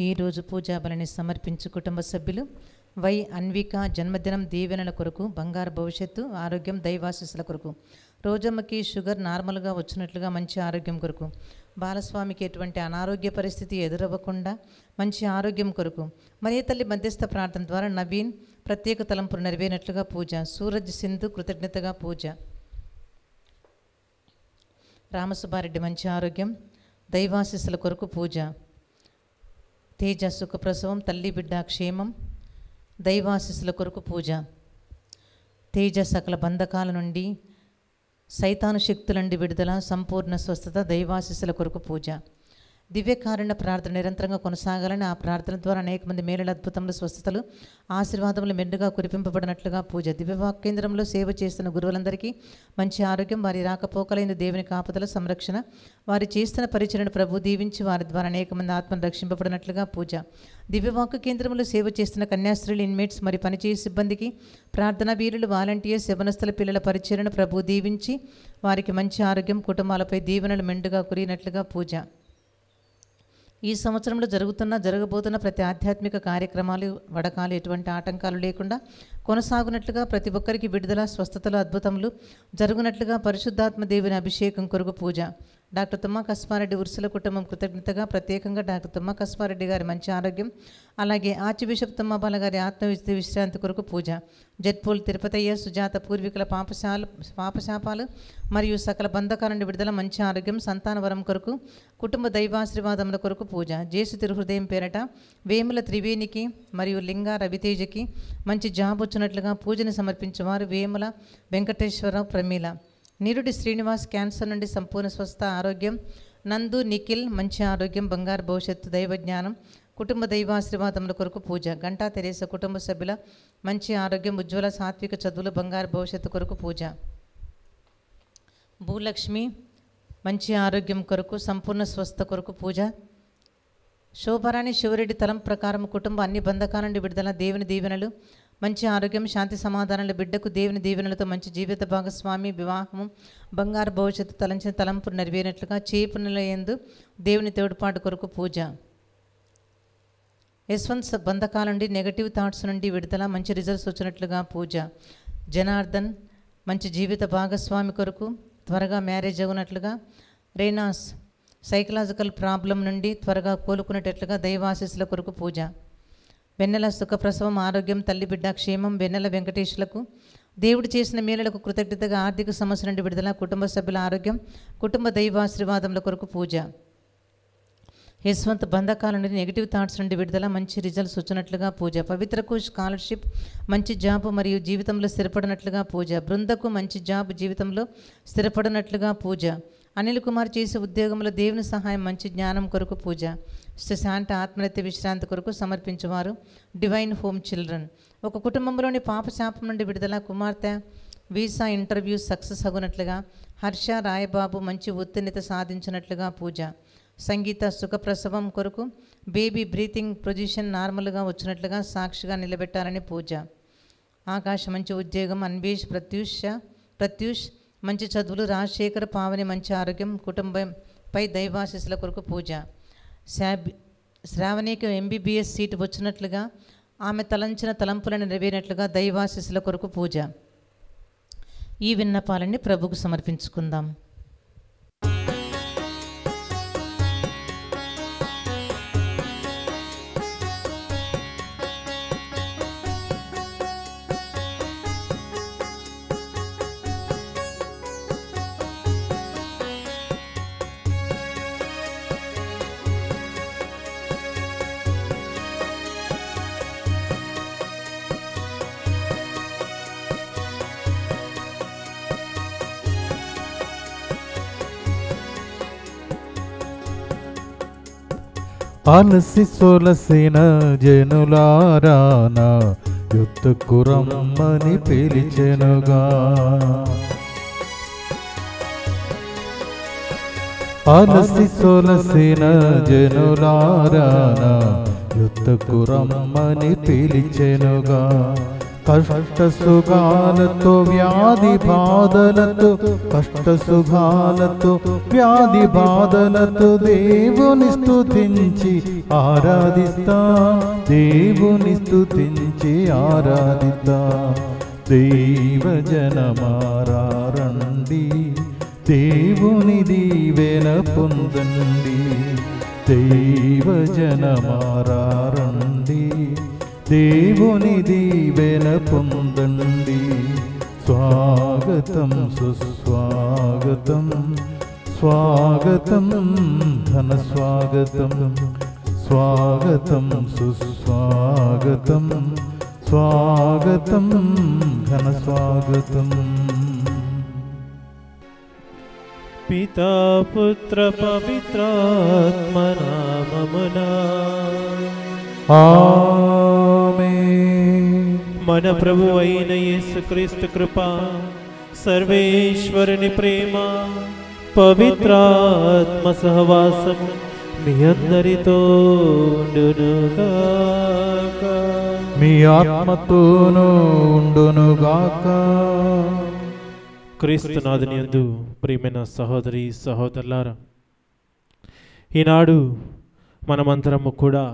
ఈరోజు పూజాబలిని సమర్పించు కుటుంబ సభ్యులు వై అన్విక జన్మదినం దీవెనల కొరకు, బంగారు భవిష్యత్తు, ఆరోగ్యం, దైవాశీస్సుల కొరకు. రోజమ్మకి షుగర్ నార్మల్గా వచ్చినట్లుగా మంచి ఆరోగ్యం కొరకు. బాలస్వామికి ఎటువంటి అనారోగ్య పరిస్థితి ఎదురవ్వకుండా మంచి ఆరోగ్యం కొరకు. మరియ తల్లి మధ్యస్థ ప్రార్థన ద్వారా నవీన్ ప్రత్యేక తలంపులు నెరవేరినట్లుగా పూజ. సూరజ్ సింధు కృతజ్ఞతగా పూజ. రామసుబ్బారెడ్డి మంచి ఆరోగ్యం, దైవాశీస్సుల కొరకు పూజ. తేజ సుఖప్రసవం, తల్లి బిడ్డ క్షేమం, దైవాశీస్సుల కొరకు పూజ. తేజ సకల బంధకాల నుండి, సైతాను శక్తుల నుండి విడుదల, సంపూర్ణ స్వస్థత, దైవాశీస్సుల కొరకు పూజ. దివ్యకారుణ్య ప్రార్థన నిరంతరంగా కొనసాగాలని, ఆ ప్రార్థన ద్వారా అనేక మంది మేలుల అద్భుతములు, స్వస్థతలు, ఆశీర్వాదములు మెండుగా కురిపింపబడినట్లుగా పూజ. దివ్యవాక్కేంద్రంలో సేవ చేస్తున్న గురువులందరికీ మంచి ఆరోగ్యం, వారి రాకపోకలైన దేవుని కాపుదల, సంరక్షణ, వారి చేస్తున్న పరిచయను ప్రభు దీవించి వారి ద్వారా అనేక మంది ఆత్మను రక్షింపబడినట్లుగా పూజ. దివ్యవాక్కు కేంద్రంలో సేవ చేస్తున్న కన్యాస్త్రీలు, ఇన్మేట్స్, మరి పనిచేసే సిబ్బందికి, ప్రార్థనా వీరులు, వాలంటీర్స్, యవనస్తుల పిల్లల పరిచయను ప్రభు దీవించి వారికి మంచి ఆరోగ్యం, కుటుంబాలపై దీవెనలు మెండుగా కురిగినట్లుగా పూజ. ఈ సంవత్సరంలో జరగబోతున్న ప్రతి ఆధ్యాత్మిక కార్యక్రమాలు, వడకాలు ఎటువంటి ఆటంకాలు లేకుండా కొనసాగునట్లుగా, ప్రతి ఒక్కరికి విడుదల, స్వస్థతలు, అద్భుతములు జరుగునట్లుగా పరిశుద్ధాత్మ దేవుని అభిషేకం కొరకు పూజ. డాక్టర్ తుమ్మా కస్పారెడ్డి ఉర్సుల కుటుంబం కృతజ్ఞతగా, ప్రత్యేకంగా డాక్టర్ తుమ్మా కస్పారెడ్డి గారి మంచి ఆరోగ్యం, అలాగే ఆర్చ్ బిషప్ తుమ్మబాల గారి విశ్రాంతి కొరకు పూజ. జడ్పూల్ తిరుపతయ్య, సుజాత పూర్వీకుల పాపశాపాలు మరియు సకల బంధకాల నుండి విడుదల, మంచి ఆరోగ్యం, సంతానవరం కొరకు, కుటుంబ దైవాశీర్వాదముల కొరకు పూజ. జేసు తిరుహృదయం పేరట వేముల త్రివేణికి మరియు లింగా రవితేజకి మంచి జాబ్ వచ్చినట్లుగా పూజను సమర్పించేవారు వేముల వెంకటేశ్వరరావు, ప్రమీల. నిరుడి శ్రీనివాస్ క్యాన్సర్ నుండి సంపూర్ణ స్వస్థ, ఆరోగ్యం. నందు నిఖిల్ మంచి ఆరోగ్యం, బంగారు భవిష్యత్తు, దైవజ్ఞానం, కుటుంబ దైవాశీర్వాదముల కొరకు పూజ. గంటా తెరేస కుటుంబ సభ్యుల మంచి ఆరోగ్యం, ఉజ్వల సాత్విక చదువులు, బంగారు భవిష్యత్తు కొరకు పూజ. భూలక్ష్మి మంచి ఆరోగ్యం కొరకు, సంపూర్ణ స్వస్థ కొరకు పూజ. శోభరాణి శివరెడ్డి తలం ప్రకారం కుటుంబ అన్ని బంధకాల నుండి విడుదల, దేవుని దీవెనలు, మంచి ఆరోగ్యం, శాంతి సమాధానాలు, బిడ్డకు దేవుని దీవెనలతో మంచి జీవిత భాగస్వామి, వివాహము, బంగారు భవిష్యత్తు, తలంచిన తలంపు నెరవేరినట్లుగా, చేపు నిలయందు దేవుని తోడ్పాటు కొరకు పూజ. యశ్వంత్ బంధకాల నుండి, నెగటివ్ థాట్స్ నుండి విడుదల, మంచి రిజల్ట్స్ వచ్చినట్లుగా పూజ. జనార్దన్ మంచి జీవిత భాగస్వామి కొరకు, త్వరగా మ్యారేజ్ అవునట్లుగా. రేనాస్ సైకలాజికల్ ప్రాబ్లం నుండి త్వరగా కోలుకునేటట్లుగా, దైవాశీస్సుల కొరకు పూజ. వెన్నెల సుఖప్రసవం, ఆరోగ్యం, తల్లి బిడ్డ క్షేమం. వెన్నెల వెంకటేశ్లకు దేవుడు చేసిన మేలులకు కృతజ్ఞతగా, ఆర్థిక సమస్య నుండి విడుదల, కుటుంబ సభ్యుల ఆరోగ్యం, కుటుంబ దైవాశీర్వాదముల కొరకు పూజ. యశ్వంత్ బంధకాల నుండి, నెగిటివ్ థాట్స్ నుండి విడుదల, మంచి రిజల్ట్స్ వచ్చినట్లుగా పూజ. పవిత్రకు స్కాలర్షిప్, మంచి జాబ్ మరియు జీవితంలో స్థిరపడినట్లుగా పూజ. బృందకు మంచి జాబ్, జీవితంలో స్థిరపడినట్లుగా పూజ. అనిల్ కుమార్ చేసే ఉద్యోగంలో దేవుని సహాయం, మంచి జ్ఞానం కొరకు పూజ. సుశాంత ఆత్మహత్య విశ్రాంతి కొరకు సమర్పించేవారు డివైన్ హోమ్ చిల్డ్రన్. ఒక కుటుంబంలోని పాపశాపం నుండి విడుదల, కుమార్తె visa interview success అగునట్లుగా. Harsha Rayababu మంచి ఉత్తీర్ణత సాధించినట్లుగా పూజ. సంగీత సుఖప్రసవం కొరకు, బేబీ బ్రీతింగ్ పొజిషన్ నార్మల్గా వచ్చినట్లుగా సాక్షిగా నిలబెట్టాలని పూజ. ఆకాశ మంచి ఉద్యోగం, అన్వేష్ ప్రత్యూష్ మంచి చదువులు. రాజశేఖర్ పావని మంచి ఆరోగ్యం, కుటుంబంపై దైవాశీస్సుల కొరకు పూజ. శ్రావణికి ఎంబీబీఎస్ సీటు వచ్చినట్లుగా, ఆమె తలంచిన తలంపులను నెరవేరినట్లుగా, దైవాశీస్సుల కొరకు పూజ. ఈ విన్నపాలన్నీ ప్రభుకు సమర్పించుకుందాం. అలసి సొలసిన జనులారానా యుద్ధకు రమ్మని పిలిచెనుగా. అలసి సొలసిన జనులారానా యుద్ధకు రమ్మని పిలిచెనుగా. కష్టసుఖాలతో వ్యాధి బాధలతో కష్టసుఖాలతో వ్యాధి బాధలతో దేవుని స్తుతించి ఆరాధిస్తా, దేవుని స్తుతించి ఆరాధిస్తా. దైవజనమారండి, దేవుని దీవెన పొందండి. దైవజనమారండి, దేవుని దీవెన పొందండి. స్వాగతం సుస్వాగతం, స్వాగతం ఘన స్వాగతం, స్వాగతం సుస్వాగతం, స్వాగతం ఘన స్వాగతం. పితా పుత్ర పవిత్రాత్మ నామమునా ఆమేన్. మన ప్రభు అయిన యేసుక్రీస్తు కృప, సర్వేశ్వరుని ప్రేమ, పవిత్రాత్మ సహవాసము మీ అందరితో ఉండునుగాక. మీ ఆత్మతోనూ ఉండునుగాక. క్రీస్తునాథుని యందు ప్రియమైన సహోదరి సహోదరులారా, ఈనాడు మనమందరము కూడా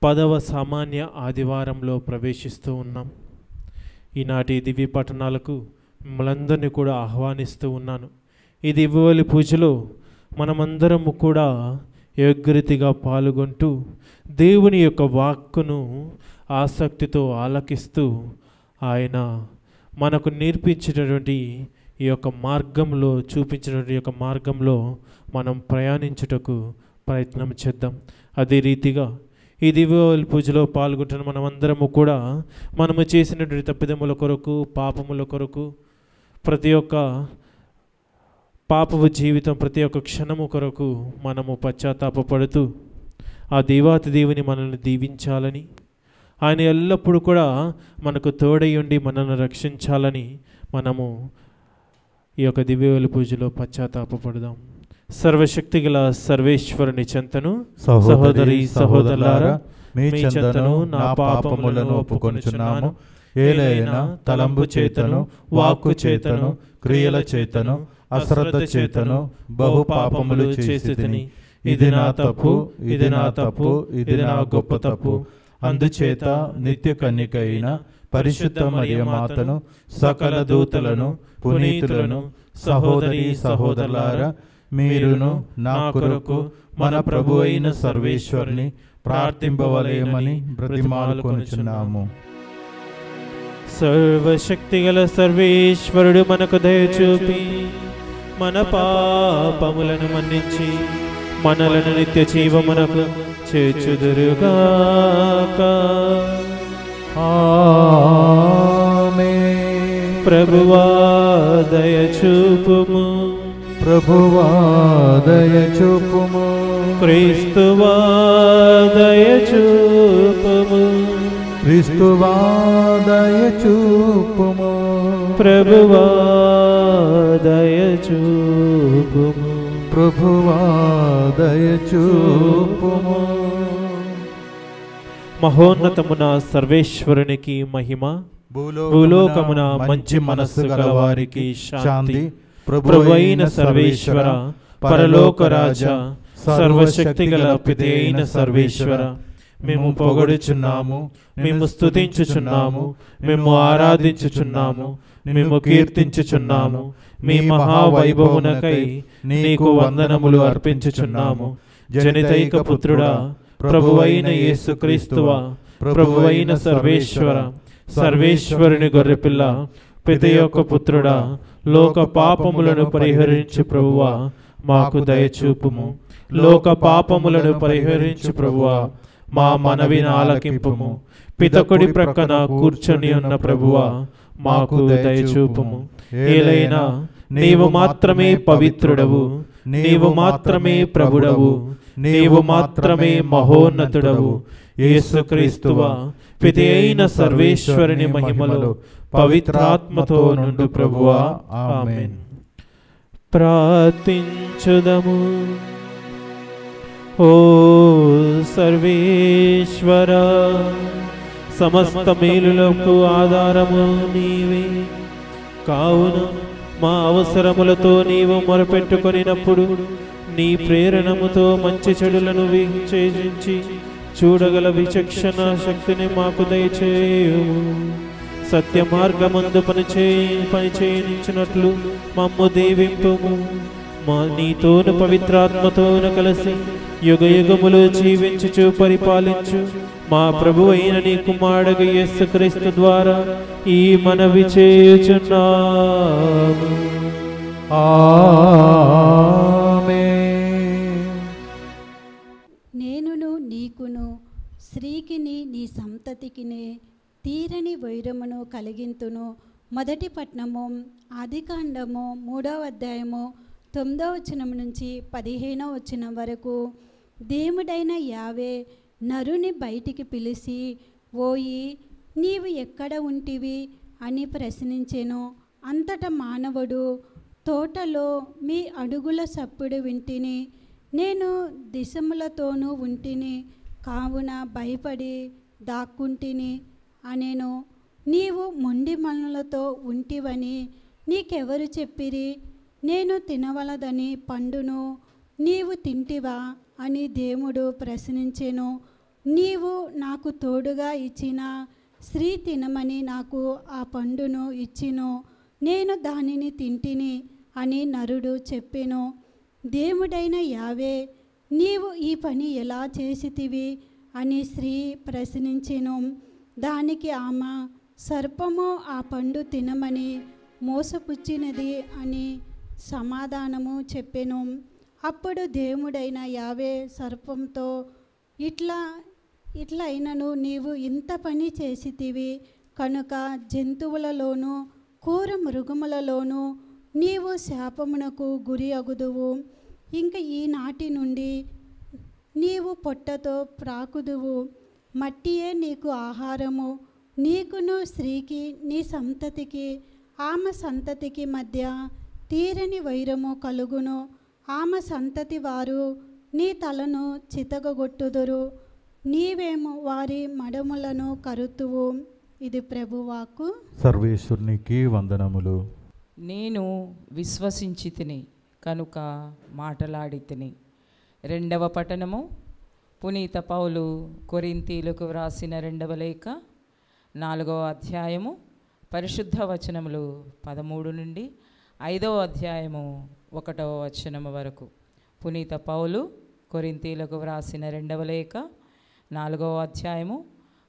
10వ సామాన్య ఆదివారంలో ప్రవేశిస్తూ ఉన్నాం. ఈనాటి దివ్య పఠనాలకు మిమ్మల్ందరినీ కూడా ఆహ్వానిస్తూ ఉన్నాను. ఈ దివ్యబలి పూజలో మనమందరము కూడా యోగ్యరీతిగా పాల్గొంటూ దేవుని యొక్క వాక్కును ఆసక్తితో ఆలకిస్తూ ఆయన మనకు నేర్పించినటువంటి ఈ యొక్క మార్గంలో, చూపించినటువంటి యొక్క మార్గంలో మనం ప్రయాణించుటకు ప్రయత్నం చేద్దాం. అదే రీతిగా ఈ దివ్యబలి పూజలో పాల్గొంటున్న మనమందరము కూడా మనము చేసినటువంటి తప్పిదముల కొరకు, పాపముల కొరకు, ప్రతి ఒక్క పాపపు జీవితం, ప్రతి ఒక్క క్షణము కొరకు మనము పశ్చాత్తాపపడుతూ ఆ దేవాతి దేవుని మనల్ని దీవించాలని, ఆయన ఎల్లప్పుడూ కూడా మనకు తోడై ఉండి మనల్ని రక్షించాలని మనము ఈ యొక్క దివ్యబలి పూజలో పశ్చాత్తాపపడదాం. సర్వశక్తి గల సర్వేశ్వరుని చెంతను సహోదరి సహోదరులారా, మీ చెంతను నా పాపములను ఒప్పుకొనుచున్నాము. ఏలైనా తలంపు చేతను, వాక్కు చేతను, క్రియల చేతను, అశ్రద్ధ చేతను బహు పాపములు చేసితిని. ఇది నా తప్పు, ఇది నా తప్పు, ఇది నా గొప్ప తప్పు. అందుచేత నిత్య కన్యక అయిన పరిశుద్ధ మరియ మాతను, సకల దూతలను, పునీతులను, సహోదరి సహోదరులారా, మీరును నా కొరకు మన ప్రభు అయిన సర్వేశ్వరుని ప్రార్థింపవలేమని బ్రతిమాలుకొనుచున్నాము. సర్వశక్తిగల సర్వేశ్వరుడు మనకు దయచూపి మన పాపములను మన్నించి మనలను నిత్య జీవమునకు చేర్చుదురుగాక. ఆమేన్. ప్రభువా దయచూపుము, ప్రభువా దయచూపుము, క్రీస్తువా దయచూపుము, క్రీస్తువా దయచూపుము, ప్రభువా దయచూపుము, ప్రభువా దయచూపుము. మహోన్నతమున సర్వేశ్వరునికి మహిమ, భూలోకమున మంచి మనస్సు గలవారికి శాంతి. ప్రభువైన సర్వేశ్వర, పరలోక రాజా, సర్వశక్తి గల పిత అయిన సర్వేశ్వర, మేము పొగడుచున్నాము, మేము స్తుతించుచున్నాము, మేము ఆరాధించుచున్నాము, మేము కీర్తించుచున్నాము. మీ మహావైభవునకై నీకు వందనములు అర్పించుచున్నాము. జనితైక పుత్రుడా, ప్రభువైన యేసుక్రీస్తువా, ప్రభువైన సర్వేశ్వర, సర్వేశ్వరుని గొర్రెపిల్ల, పిత యొక్క పుత్రుడా, లోక పాపములను పరిహరించు ప్రభువా, మాకు దయచూపుము. లోక పాపములను పరిహరించు ప్రభువా, మా మనవిని ఆలకింపుము. పితకుడి ప్రక్కన కూర్చొని ఉన్న ప్రభువా, మాకు దయచూపుము. ఏలైనా నీవు మాత్రమే పవిత్రుడవు, నీవు మాత్రమే ప్రభుడవు, నీవు మాత్రమే మహోన్నతుడవు. యేసుక్రీస్తువా, పిత అయిన సర్వేశ్వరుని మహిమలో పవిత్రాత్మతో నుండు ప్రభువా. ఆమేన్. ప్రార్థించుదము. ఓ సర్వేశ్వర, సమస్త మేలులకు ఆధారము నీవే. కావున మా అవసరములతో నీవు మొరపెట్టుకొనినప్పుడు నీ ప్రేరణముతో మంచి చెడులను వివేచించి చూడగల విచక్షణ శక్తిని మాకు దయచేయుము. సత్య మార్గమందు పనిచేయించినట్లు మమ్ము దీవింపుము. మా నీతోను పవిత్రాత్మతోను కలిసి యుగ యుగములు జీవించుచు పరిపాలించు మా ప్రభు అయిన నీ కుమారుడు యేసుక్రీస్తు ద్వారా ఈ మనవి చేయుచున్నాము. ఆమేన్. నేనును నీకును స్త్రీకిని నీ సంతతికిని తీరని వైరమును కలిగింతును. మొదటి పట్నము ఆదికాండము 3వ అధ్యాయము 9వ వచనం నుంచి 15వ వచనం వరకు. దేవుడైన యావే నరుని బయటికి పిలిచి, ఓయి నీవు ఎక్కడ ఉంటివి అని ప్రశ్నించెను. అంతటా మానవుడు, తోటలో మీ అడుగుల సప్పుడు వింటిని, నేను దిశములతోనూ ఉంటిని, కావున భయపడి దాక్కుంటిని అనెను. నీవు మొండి మనులతో ఉంటివని నీకెవరు చెప్పిరి? నేను తినవలదని పండును నీవు తింటివా అని దేవుడు ప్రశ్నించెను. నీవు నాకు తోడుగా ఇచ్చిన స్త్రీ తినమని నాకు ఆ పండును ఇచ్చిను, నేను దానిని తింటిని అని నరుడు చెప్పెను. దేవుడైన యావే, నీవు ఈ పని ఎలా చేసితివి అని స్త్రీ ప్రశ్నించెను. దానికి ఆమె, సర్పము ఆ పండు తినమని మోసపుచ్చినది అని సమాధానము చెప్పెను. అప్పుడు దేవుడైన యావే సర్పంతో, ఇట్లా అయినను నీవు ఇంత పని చేసితివి కనుక జంతువులలోనూ క్రూర మృగములలోనూ నీవు శాపమునకు గురి అగుదువు. ఇంక ఈనాటి నుండి నీవు పొట్టతో ప్రాకుదువు, మట్టియే నీకు ఆహారము. నీకును స్త్రీకి నీ సంతతికి ఆమె సంతతికి మధ్య తీరని వైరము కలుగును. ఆమె సంతతి వారు నీ తలను చితగొట్టుదురు, నీవేమో వారి మడములను కరుతువు. ఇది ప్రభువాకు. సర్వేశ్వరునికి వందనములు. నేను విశ్వసించి తిని కనుక మాటలాడి తిని. 2వ పఠనము పునీత పౌలు కొరింథీయులకు వ్రాసిన 2వ లేఖ 4వ అధ్యాయము పరిశుద్ధ వచనములు 13 నుండి 5వ అధ్యాయము 1వ వచనము వరకు. పునీత పౌలు కొరింథీయులకు వ్రాసిన 2వ లేఖ 4వ అధ్యాయము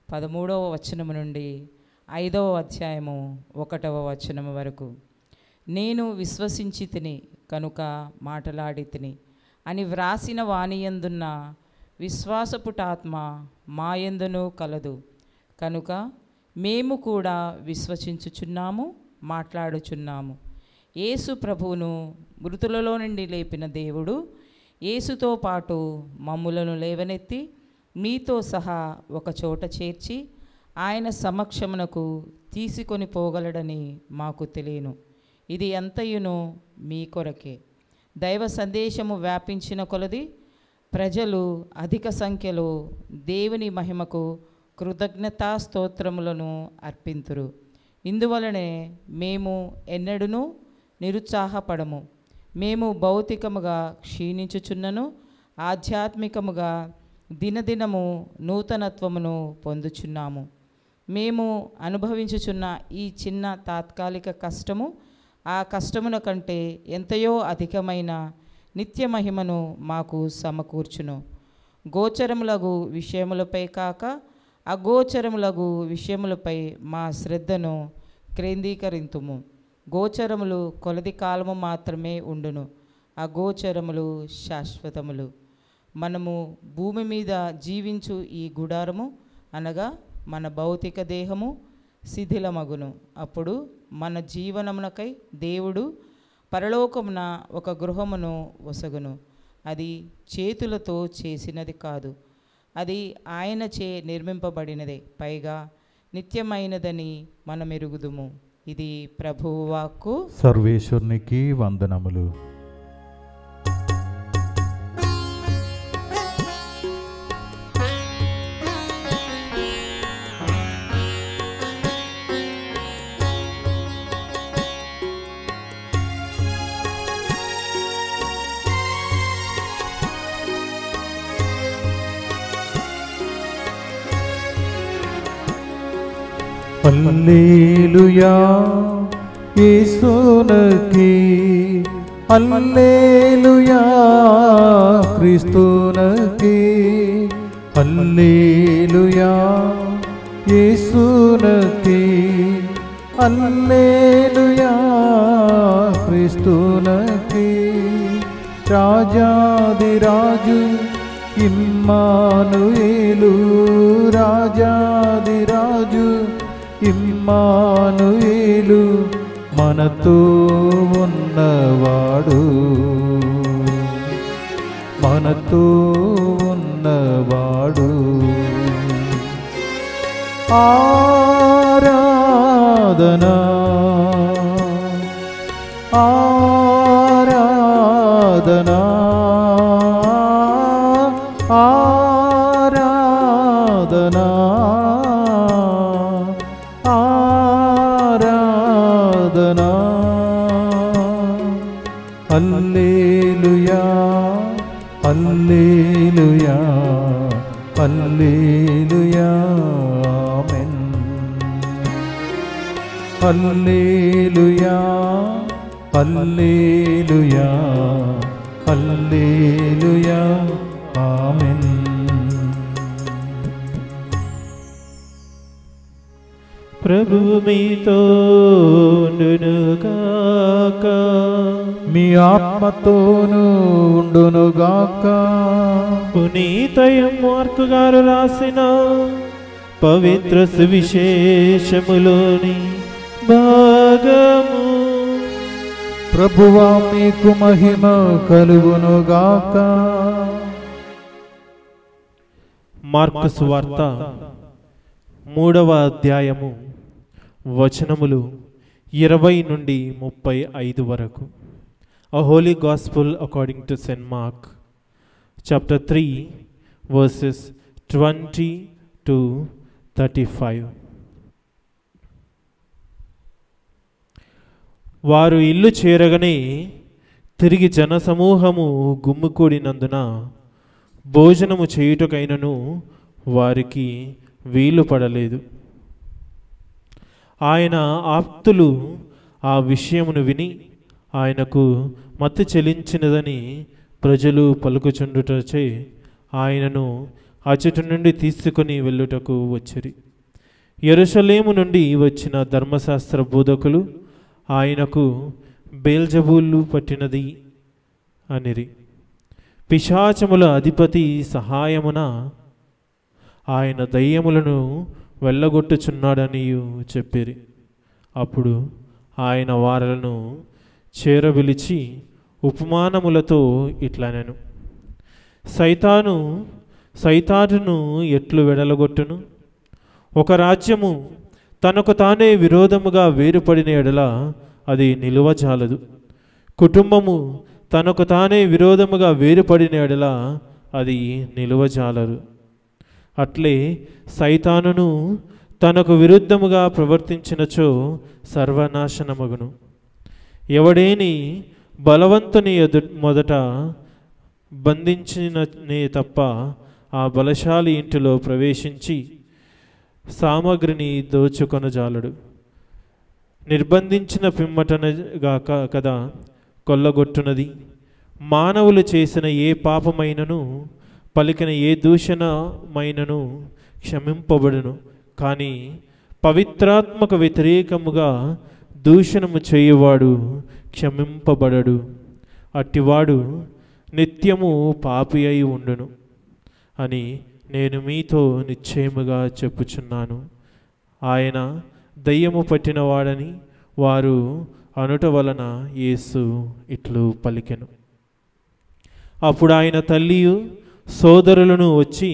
13వ వచనము నుండి 5వ అధ్యాయము 1వ వచనము వరకు. నేను విశ్వసించి తిని కనుక మాటలాడి తిని అని వ్రాసిన వానియందున్న విశ్వాసపుటాత్మ మాయందును కలదు కనుక మేము కూడా విశ్వసించుచున్నాము, మాట్లాడుచున్నాము. యేసు ప్రభువును మృతులలో నుండి లేపిన దేవుడు యేసుతో పాటు మమ్ములను లేవనెత్తి మీతో సహా ఒక చోట చేర్చి ఆయన సమక్షమునకు తీసుకొని పోగలడని మాకు తెలియను. ఇది ఎంతయును మీ కొరకే. దైవ సందేశము వ్యాపించిన కొలది ప్రజలు అధిక సంఖ్యలో దేవుని మహిమకు కృతజ్ఞతా స్తోత్రములను అర్పింతురు. ఇందువలనే మేము ఎన్నడూనూ నిరుత్సాహపడము. మేము భౌతికముగా క్షీణించుచున్నను ఆధ్యాత్మికముగా దినదినము నూతనత్వమును పొందుచున్నాము. మేము అనుభవించుచున్న ఈ చిన్న తాత్కాలిక కష్టము ఆ కష్టమున కంటే ఎంతయో అధికమైన నిత్య మహిమను మాకు సమకూర్చును. గోచరములగు విషయములపై కాక అగోచరములగు విషయములపై మా శ్రద్ధను కేంద్రీకరింతుము. గోచరములు కొలది కాలము మాత్రమే ఉండును, అగోచరములు శాశ్వతములు. మనము భూమి మీద జీవించు ఈ గుడారము అనగా మన భౌతిక దేహము శిథిలమగును. అప్పుడు మన జీవనమునకై దేవుడు పరలోకమున ఒక గృహమును వసగును. అది చేతులతో చేసినది కాదు, అది ఆయనచే నిర్మింపబడినదే, పైగా నిత్యమైనదని మనం ఎరుగుదుము. ఇది ప్రభువు వాక్కు. సర్వేశ్వరునికి వందనములు. హల్లెలూయా యేసునకి, హల్లెలూయా క్రీస్తునకి, హల్లెలూయా యేసునకి, హల్లెలూయా క్రీస్తునకి. రాజాదిరాజు ఇమ్మానుయేలు, రాజాదిరాజు ఇమ్మానుయేలు, మనతో ఉన్నవాడు, మనతో ఉన్నవాడు. ఆరాధనా ఆరాధనా ఆరాధనా ఆరాధనా. హల్లెలూయా హల్లెలూయా హల్లెలూయా ఆమేన్. హల్లెలూయా హల్లెలూయా హల్లెలూయా ఆమేన్. ప్రభువు మీతో ఉండునుగాక, మీ ఆత్మతోనూ ఉండునుగాక. పునీత మార్కు గారు రాసిన పవిత్ర సువిశేషములోని భాగము. ప్రభువా మీకు మహిమ కలుగునుగాక. మార్కు సువార్త 3వ అధ్యాయము వచనములు 20 నుండి 35 వరకు. A Holy Gospel according to St. Mark, chapter 3, verses 20 to 35. వారు ఇల్లు చేరగానే తిరిగి జనసమూహము గుమ్ముకూడినందున భోజనము చేయుటకైనను వారికి వీలు పడలేదు. ఆయన ఆప్తులు ఆ విషయమును విని ఆయనకు మత్తు చెలించినదని ప్రజలు పలుకుచుండుటచే ఆయనను అచటి నుండి తీసుకుని వెళ్ళుటకు వచ్చిరి. యెరూషలేము నుండి వచ్చిన ధర్మశాస్త్ర బోధకులు ఆయనకు బెల్జెబూలు పట్టినది అనిరి. పిశాచముల అధిపతి సహాయమున ఆయన దయ్యములను వెళ్ళగొట్టుచున్నాడని చెప్పిరి. అప్పుడు ఆయన వారలను చేరవిలిచి ఉపమానములతో ఇట్లనెను. సైతానును ఎట్లు వెడలగొట్టును? ఒక రాజ్యము తనకు తానే విరోధముగా వేరుపడిన ఎడల అది నిలువజాలదు. కుటుంబము తనకు తానే విరోధముగా వేరుపడిన ఎడల అది నిలువజాలరు. అట్లే సైతానును తనకు విరుద్ధముగా ప్రవర్తించినచో సర్వనాశనమగును. ఎవడేని బలవంతుని మొదట బంధించిననే తప్ప ఆ బలశాలి ఇంటిలో ప్రవేశించి సామగ్రిని దోచుకొనజాలడు. నిర్బంధించిన పిమ్మటనగాక కదా కొల్లగొట్టునది. మానవులు చేసిన ఏ పాపమైనను పలికిన ఏ దూషణమైనను క్షమింపబడును, కానీ పవిత్రాత్మక వ్యతిరేకముగా దూషణము చేయువాడు క్షమింపబడడు. అట్టివాడు నిత్యము పాపి అయి ఉండును అని నేను మీతో నిశ్చయముగా చెప్పుచున్నాను. ఆయన దయ్యము పట్టినవాడని వారు అనుట వలన యేసు ఇట్లు పలికెను. అప్పుడు ఆయన తల్లియు సోదరులను వచ్చి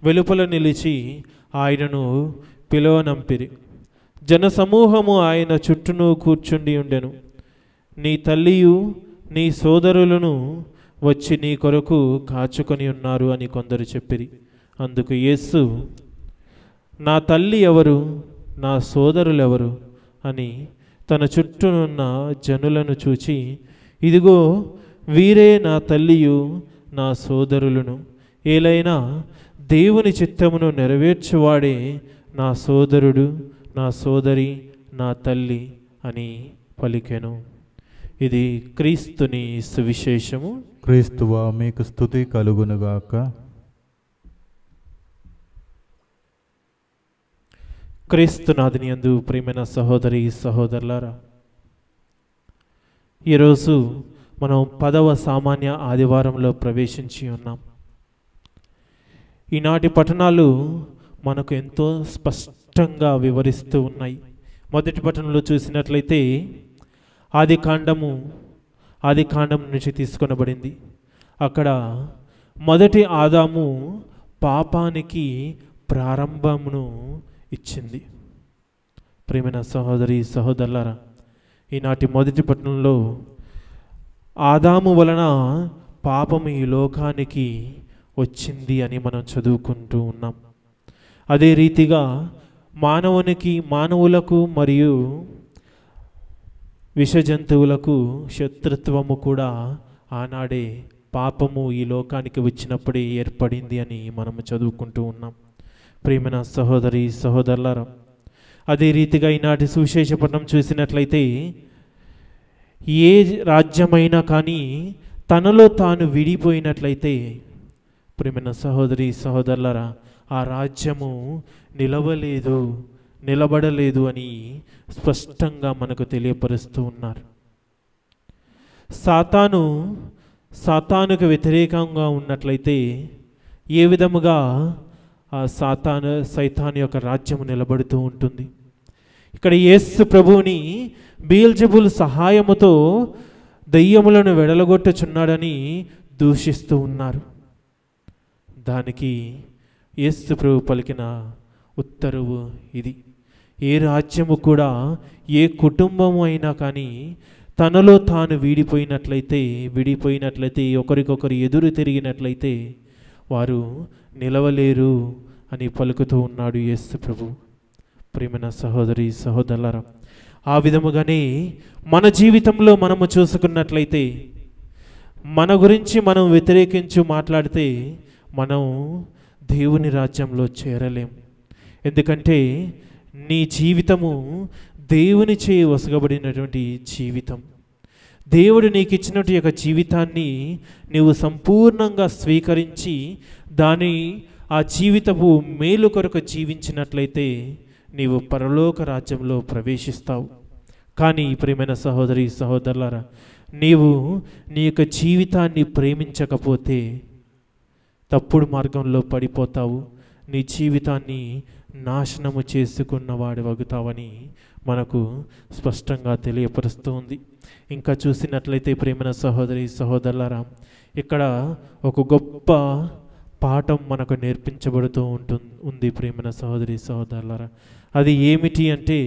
వెలుపల నిలిచి ఆయనను పిలువనంపిరి. జనసమూహము ఆయన చుట్టూను కూర్చుండి ఉండెను. నీ తల్లియు నీ సోదరులను వచ్చి నీ కొరకు కాచుకొని ఉన్నారు అని కొందరు చెప్పిరి. అందుకు యేసు, నా తల్లి ఎవరు, నా సోదరులెవరు అని తన చుట్టూనున్న జనులను చూచి, ఇదిగో వీరే నా తల్లియు నా సోదరులను. ఏలైనా దేవుని చిత్తమును నెరవేర్చువాడే నా సోదరుడు, నా సోదరి, నా తల్లి అని పలికెను. ఇది క్రీస్తుని సువిశేషము. క్రీస్తువా మీకు స్తుతి కలుగునుగాక. క్రీస్తునాథుని యందు ప్రియమైన సహోదరి సహోదరులారా, ఈరోజు మనం 10వ సామాన్య ఆదివారంలో ప్రవేశించి ఉన్నాం. ఈనాటి పఠనాలు మనకు ఎంతో స్పష్టంగా వివరిస్తూ ఉన్నాయి. మొదటి పఠనంలో చూసినట్లయితే ఆది కాండం నుంచి తీసుకొనబడింది. అక్కడ మొదటి ఆదాము పాపానికి ప్రారంభమును ఇచ్చింది. ప్రియమైన సహోదరి సహోదరులారా, ఈనాటి మొదటి పట్టణంలో ఆదాము వలన పాపము ఈ లోకానికి వచ్చింది అని మనం చదువుకుంటూ ఉన్నాం. అదే రీతిగా మానవులకు మరియు విష జంతువులకు శత్రుత్వము కూడా ఆనాడే పాపము ఈ లోకానికి వచ్చినప్పుడే ఏర్పడింది అని మనము చదువుకుంటూ ఉన్నాం. ప్రియమైన సహోదరి సహోదరులారా, అదే రీతిగా ఈనాటి సువిశేషపట్నం చూసినట్లయితే ఏ రాజ్యమైనా కానీ తనలో తాను విడిపోయినట్లయితే, ప్రియమైన సహోదరి సహోదరులారా, ఆ రాజ్యము నిలబడలేదు అని స్పష్టంగా మనకు తెలియపరుస్తూ ఉన్నారు. సాతానుకు వ్యతిరేకంగా ఉన్నట్లయితే ఏ విధముగా ఆ సైతాను యొక్క రాజ్యము నిలబడుతూ ఉంటుంది. ఇక్కడ యేసు ప్రభువుని బెయల్జెబూల్ సహాయముతో దయ్యములను వెడలగొట్టుచున్నాడని దూషిస్తూ ఉన్నారు. దానికి యేసు ప్రభు పలికిన ఉత్తరువు ఇది: ఏ రాజ్యము కూడా, ఏ కుటుంబము అయినా కానీ తనలో తాను విడిపోయినట్లయితే ఒకరికొకరు ఎదురు తిరిగినట్లయితే వారు నిలవలేరు అని పలుకుతూ ఉన్నాడు యేసు ప్రభు. ప్రియమైన సహోదరి సహోదరులారా, ఆ విధముగానే మన జీవితంలో మనము చూసుకున్నట్లయితే, మన గురించి మనం వ్యతిరేకించి మాట్లాడితే మనం దేవుని రాజ్యంలో చేరలేం. ఎందుకంటే నీ జీవితము దేవునిచే వసగబడినటువంటి జీవితం. దేవుడు నీకు ఇచ్చినటువంటి యొక్క జీవితాన్ని నీవు సంపూర్ణంగా స్వీకరించి ఆ జీవితపు మేలు కొరకు జీవించినట్లయితే నీవు పరలోక రాజ్యంలో ప్రవేశిస్తావు. కానీ ప్రియమైన సహోదరి సహోదరులారా, నీవు నీ యొక్క జీవితాన్ని ప్రేమించకపోతే తప్పుడు మార్గంలో పడిపోతావు. నీ జీవితాన్ని నాశనము చేసుకున్నవాడు వగుతావని మనకు స్పష్టంగా తెలియపరుస్తూ ఉంది. ఇంకా చూసినట్లయితే ప్రియమైన సహోదరి సహోదరులారా, ఇక్కడ ఒక గొప్ప పాఠం మనకు నేర్పించబడుతూ ఉంది ప్రియమైన సహోదరి సహోదరులారా. అది ఏమిటి అంటే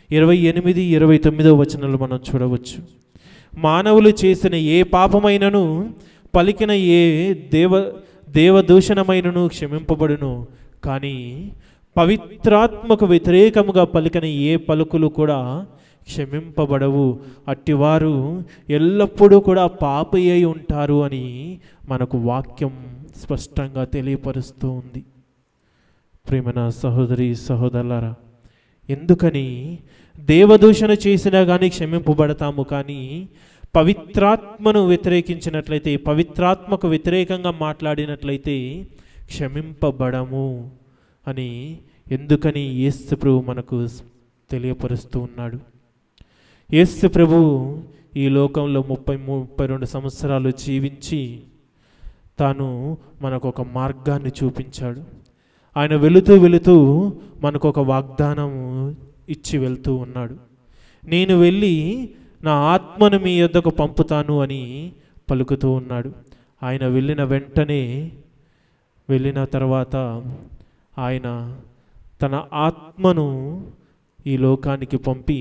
28, 29 వచనాలు మనం చూడవచ్చు. మానవులు చేసిన ఏ పాపమైనను, పలికిన ఏ దేవదూషణమైనను క్షమింపబడును, కానీ పవిత్రాత్మకు వ్యతిరేకముగా పలికిన ఏ పలుకులు కూడా క్షమింపబడవు. అట్టివారు ఎల్లప్పుడూ కూడా పాపి అయి ఉంటారు అని మనకు వాక్యం స్పష్టంగా తెలియపరుస్తూ ఉంది. ప్రియమైన సహోదరి సహోదరులారా, ఎందుకని దేవదూషణ చేసినా కానీ క్షమింపబడతాము, కానీ పవిత్రాత్మను వ్యతిరేకించినట్లయితే, పవిత్రాత్మకు వ్యతిరేకంగా మాట్లాడినట్లయితే క్షమింపబడము అని ఎందుకని యేసు ప్రభు మనకు తెలియపరుస్తూ ఉన్నాడు. యేసు ప్రభు ఈ లోకంలో 32 సంవత్సరాలు జీవించి తాను మనకు ఒక మార్గాన్ని చూపించాడు. ఆయన వెళుతూ మనకు ఒక వాగ్దానం ఇచ్చి వెళ్తూ ఉన్నాడు. నేను వెళ్ళి నా ఆత్మను మీ యొద్దకు పంపుతాను అని పలుకుతూ ఉన్నాడు. ఆయన వెళ్ళిన తర్వాత ఆయన తన ఆత్మను ఈ లోకానికి పంపి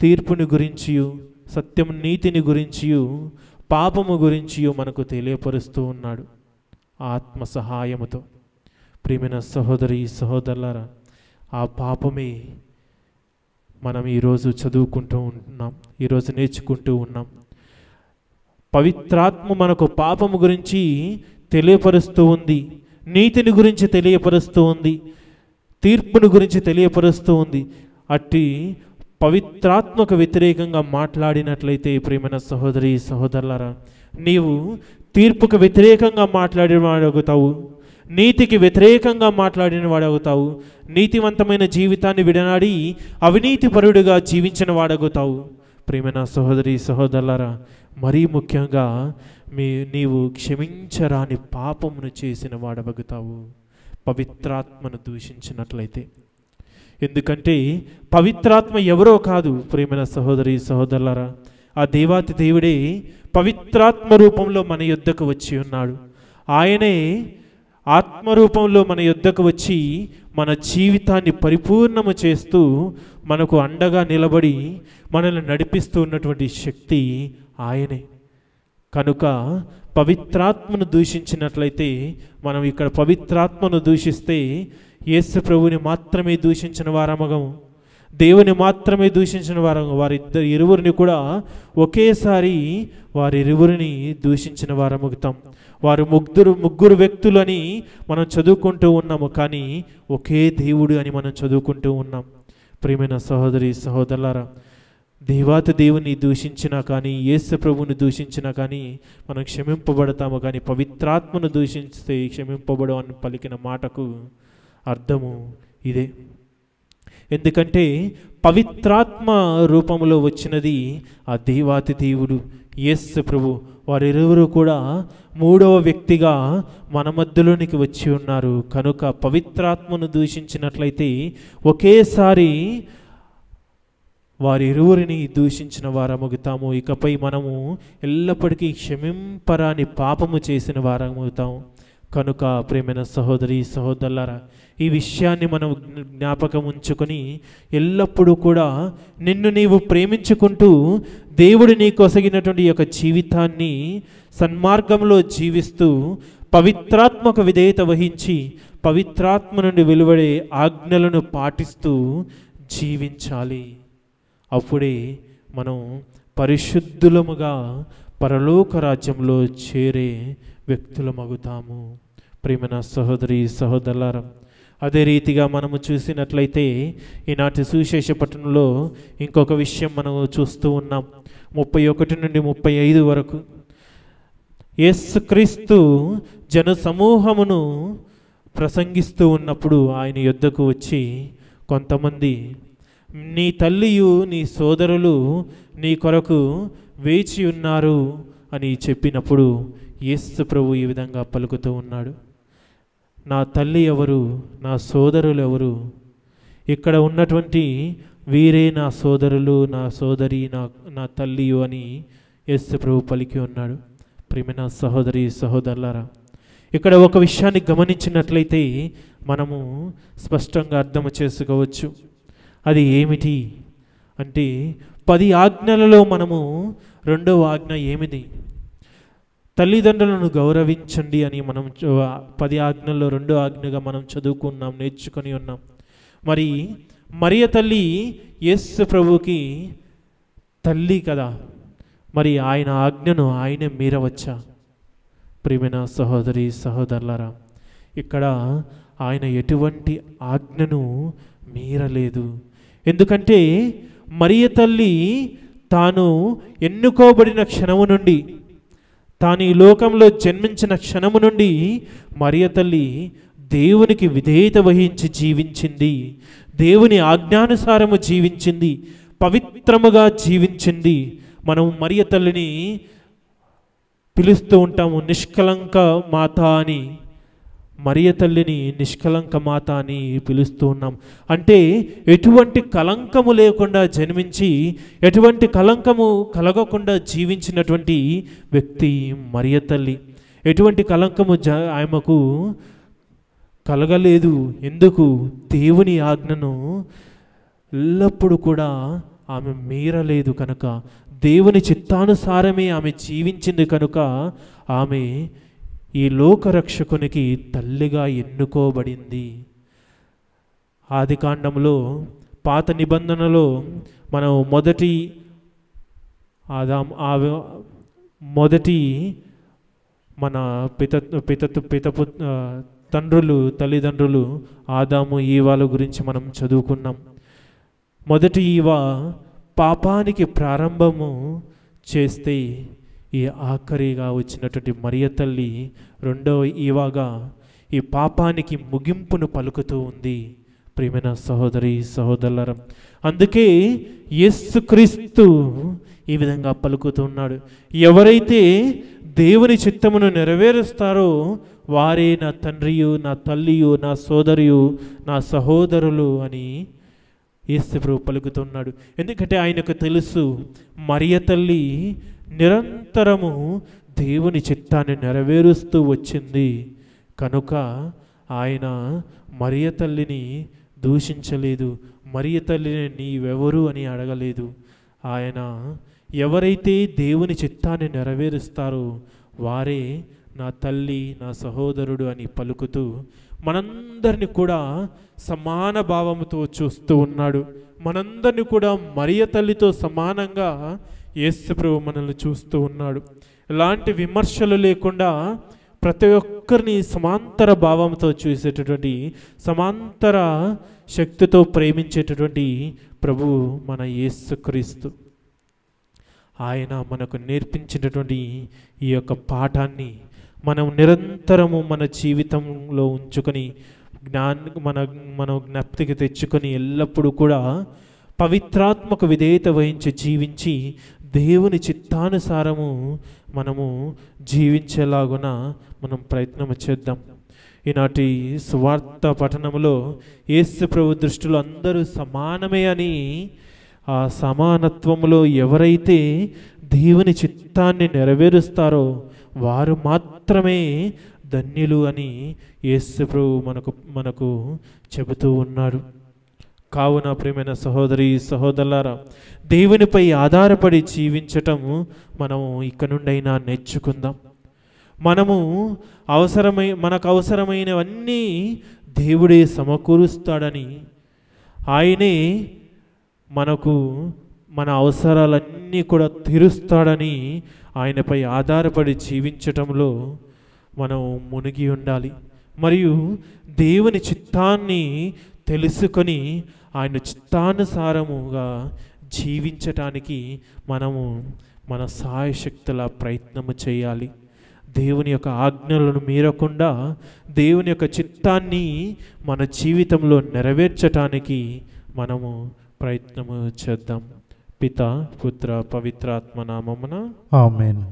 తీర్పుని గురించియు, సత్యం నీతిని గురించియు, పాపము గురించియు మనకు తెలియపరుస్తూ ఉన్నాడు ఆత్మ సహాయముతో. ప్రియమైన సహోదరి సహోదరులారా, ఆ పాపమే మనం ఈరోజు చదువుకుంటూ ఉంటున్నాం, ఈరోజు నేర్చుకుంటూ ఉన్నాం. పవిత్రాత్మ మనకు పాపము గురించి తెలియపరుస్తూ ఉంది, నీతిని గురించి తెలియపరుస్తూ ఉంది, తీర్పుని గురించి తెలియపరుస్తూ ఉంది. అట్టి పవిత్రాత్మకు వ్యతిరేకంగా మాట్లాడినట్లయితే ప్రియమైన సహోదరి సహోదరులారా, నీవు తీర్పుకు వ్యతిరేకంగా మాట్లాడిన వాడవుతావు, నీతికి వ్యతిరేకంగా మాట్లాడిన వాడవుతావు, నీతివంతమైన జీవితాన్ని విడనాడి అవినీతి పరుడుగా జీవించిన వాడవుతావు. ప్రియమైన సహోదరి సహోదరులారా, మరీ ముఖ్యంగా నీవు క్షమించరాని పాపమును చేసిన వాడవగుతావు పవిత్రాత్మను దూషించినట్లయితే. ఎందుకంటే పవిత్రాత్మ ఎవరో కాదు ప్రియమైన సహోదరి సహోదరులారా, ఆ దేవాతి దేవుడే పవిత్రాత్మ రూపంలో మన యొద్దకు వచ్చి ఉన్నాడు. ఆయనే ఆత్మరూపంలో మన యొద్దకు వచ్చి మన జీవితాన్ని పరిపూర్ణము చేస్తూ మనకు అండగా నిలబడి మనల్ని నడిపిస్తూ ఉన్నటువంటి శక్తి ఆయనే. కనుక పవిత్రాత్మను దూషించినట్లయితే, మనం ఇక్కడ పవిత్రాత్మను దూషిస్తే యేసు ప్రభువుని మాత్రమే దూషించిన వారమగము, దేవుని మాత్రమే దూషించిన వారము. ఇరువురిని కూడా ఒకేసారి వారిరువురిని దూషించిన వారమగుతాం. వారు ముగ్గురు వ్యక్తులని మనం చదువుకుంటూ ఉన్నాము, కానీ ఒకే దేవుడు అని మనం చదువుకుంటూ ఉన్నాం. ప్రియమైన సహోదరి సహోదరులారా, దేవాతి దేవుని దూషించినా కానీ, యేసు ప్రభువుని దూషించినా కానీ మనం క్షమింపబడతాము, కానీ పవిత్రాత్మను దూషిస్తే క్షమింపబడు అని పలికిన మాటకు అర్థము ఇదే. ఎందుకంటే పవిత్రాత్మ రూపంలో వచ్చినది ఆ దేవాతి దేవుడు యేసు ప్రభు. వారిరువురు కూడా మూడవ వ్యక్తిగా మన మధ్యలోనికి వచ్చి ఉన్నారు. కనుక పవిత్రాత్మను దూషించినట్లయితే ఒకేసారి వారిరువురిని దూషించిన వారమగుతాము. ఇకపై మనము ఎల్లప్పటికీ క్షమింపరాని పాపము చేసిన వారమవుతాము. కనుక ప్రియమైన సహోదరి సహోదరులారా, ఈ విషయాన్ని మనం జ్ఞాపకం ఉంచుకొని ఎల్లప్పుడూ కూడా నిన్ను నీవు ప్రేమించుకుంటూ దేవుడు నీకు ఒసగినటువంటి యొక్క జీవితాన్ని సన్మార్గంలో జీవిస్తూ పవిత్రాత్మక విధేయత వహించి పవిత్రాత్మ నుండి వెలువడే ఆజ్ఞలను పాటిస్తూ జీవించాలి. అప్పుడే మనం పరిశుద్ధులముగా పరలోక రాజ్యంలో చేరే వ్యక్తులమగుతాము. ప్రియమైన సహోదరి సహోదరులారా, అదే రీతిగా మనము చూసినట్లయితే ఈనాటి సువిశేష పట్టణంలో ఇంకొక విషయం మనము చూస్తూ ఉన్నాం. 31 నుండి 35 వరకు యేసుక్రీస్తు జన సమూహమును ప్రసంగిస్తూ ఉన్నప్పుడు ఆయన యొద్దకు వచ్చి కొంతమంది, నీ తల్లియు నీ సోదరులు నీ కొరకు వేచి ఉన్నారు అని చెప్పినప్పుడు యేసు ప్రభు ఈ విధంగా పలుకుతూ ఉన్నాడు, నా తల్లి ఎవరు, నా సోదరులు ఎవరు? ఇక్కడ ఉన్నటువంటి వీరే నా సోదరులు, నా సోదరి, నా తల్లియు అని యేసు ప్రభు పలికి ఉన్నాడు. ప్రియమైన సహోదరి సహోదరులారా, ఇక్కడ ఒక విషయాన్ని గమనించినట్లయితే మనము స్పష్టంగా అర్థం చేసుకోవచ్చు. అది ఏమిటి అంటే 10 ఆజ్ఞలలో మనము రెండవ ఆజ్ఞ ఏమిటి? తల్లిదండ్రులను గౌరవించండి అని మనం 10 ఆజ్ఞల్లో రెండో ఆజ్ఞగా మనం చదువుకున్నాం, నేర్చుకొని ఉన్నాం. మరి మరియ తల్లి యేసు ప్రభువుకి తల్లి కదా, మరి ఆయన ఆజ్ఞను ఆయనే మీరవచ్చా? ప్రియమైన సహోదరి సహోదరులారా, ఇక్కడ ఆయన ఎటువంటి ఆజ్ఞను మీరలేదు. ఎందుకంటే మరియ తల్లి తాను ఎన్నుకోబడిన క్షణము నుండి, తాను ఈ లోకంలో జన్మించిన క్షణము నుండి మరియ తల్లి దేవునికి విధేయత వహించి జీవించింది, దేవుని ఆజ్ఞానుసారము జీవించింది, పవిత్రముగా జీవించింది. మనం మరియ తల్లిని పిలుస్తూ ఉంటాము నిష్కలంక మాత అని. మరియ తల్లిని నిష్కలంక మాత అని పిలుస్తూ ఉన్నాం. అంటే ఎటువంటి కలంకము లేకుండా జన్మించి ఎటువంటి కలంకము కలగకుండా జీవించినటువంటి వ్యక్తి మరియ తల్లి. ఎటువంటి కలంకము ఆమెకు కలగలేదు. ఎందుకు? దేవుని ఆజ్ఞను ఎల్లప్పుడూ కూడా ఆమె మీరలేదు కనుక, దేవుని చిత్తానుసారమే ఆమె జీవించింది కనుక ఆమె ఈ లోకరక్షకునికి తల్లిగా ఎన్నుకోబడింది. ఆదికాండంలో పాత నిబంధనలో మనం మొదటి మన తల్లిదండ్రులు ఆదాము ఈవాల గురించి మనం చదువుకున్నాం. మొదటి ఈవ పాపానికి ప్రారంభము చేస్తే ఈ ఆఖరిగా వచ్చినటువంటి మరియ తల్లి రెండవ ఈవగా ఈ పాపానికి ముగింపును పలుకుతూ ఉంది. ప్రియమైన సహోదరి సహోదరులారా, అందుకే యేసుక్రీస్తు ఈ విధంగా పలుకుతున్నాడు, ఎవరైతే దేవుని చిత్తమును నెరవేరుస్తారో వారే నా తండ్రియు, నా తల్లియు, నా సోదరియు, నా సహోదరులు అని యేసుప్రభు పలుకుతున్నాడు. ఎందుకంటే ఆయనకు తెలుసు మరియ తల్లి నిరంతరము దేవుని చిత్తాన్ని నెరవేరుస్తూ వచ్చింది కనుక ఆయన మరియ తల్లిని దూషించలేదు, మరియ తల్లిని నీవెవరు అని అడగలేదు. ఆయన ఎవరైతే దేవుని చిత్తాన్ని నెరవేరుస్తారో వారే నా తల్లి, నా సహోదరుడు అని పలుకుతూ మనందరిని కూడా సమాన భావంతో చూస్తూ ఉన్నాడు. మనందరిని కూడా మరియ తల్లితో సమానంగా యేసుప్రభు మనల్ని చూస్తూ ఉన్నాడు. ఎలాంటి విమర్శలు లేకుండా ప్రతి ఒక్కరిని సమాంతర భావంతో చూసేటటువంటి, సమాంతర శక్తితో ప్రేమించేటటువంటి ప్రభువు మన యేసుక్రీస్తు. ఆయన మనకు నేర్పించినటువంటి ఈ యొక్క పాఠాన్ని మనం నిరంతరము మన జీవితంలో ఉంచుకొని మనం జ్ఞప్తికి తెచ్చుకొని ఎల్లప్పుడూ కూడా పవిత్రాత్మక విధేయత వహించి జీవించి దేవుని చిత్తానుసారము మనము జీవించేలాగున మనం ప్రయత్నం చేద్దాం. ఈనాటి సువార్త పఠనములో యేసు ప్రభు దృష్టిలో అందరూ సమానమే అని, ఆ సమానత్వములో ఎవరైతే దేవుని చిత్తాన్ని నెరవేరుస్తారో వారు మాత్రమే ధన్యులు అని యేసు ప్రభు మనకు చెబుతూ ఉన్నాడు. కావున ప్రియమైన సహోదరి సహోదరులారా, దేవునిపై ఆధారపడి జీవించటం మనము ఇక నుండైనా నేర్చుకుందాం. మనకు అవసరమైనవన్నీ దేవుడే సమకూరుస్తాడని, ఆయనే మన అవసరాలన్నీ కూడా తీరుస్తాడని ఆయనపై ఆధారపడి జీవించటంలో మనం మునిగి ఉండాలి. మరియు దేవుని చిత్తాన్ని తెలుసుకొని ఆయన చిత్తానుసారముగా జీవించటానికి మనము మన సాయశక్తుల ప్రయత్నము చేయాలి. దేవుని యొక్క ఆజ్ఞలను మీరకుండా దేవుని యొక్క చిత్తాన్ని మన జీవితంలో నెరవేర్చటానికి మనము ప్రయత్నము చేద్దాం. పిత పుత్ర పవిత్రాత్మ నామమున ఆమేన్.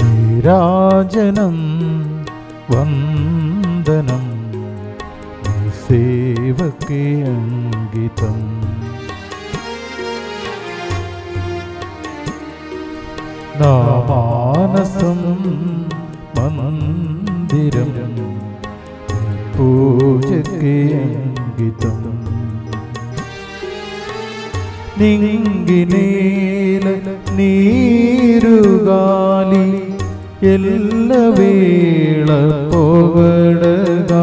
నీరాజనం వందనం నీ సేవకే అంకితం. నా మానసం మందిరం నీ పూజకే అంకితం. నింగి నేల నీరు గాలి ఎల్లవేళ పొగడగా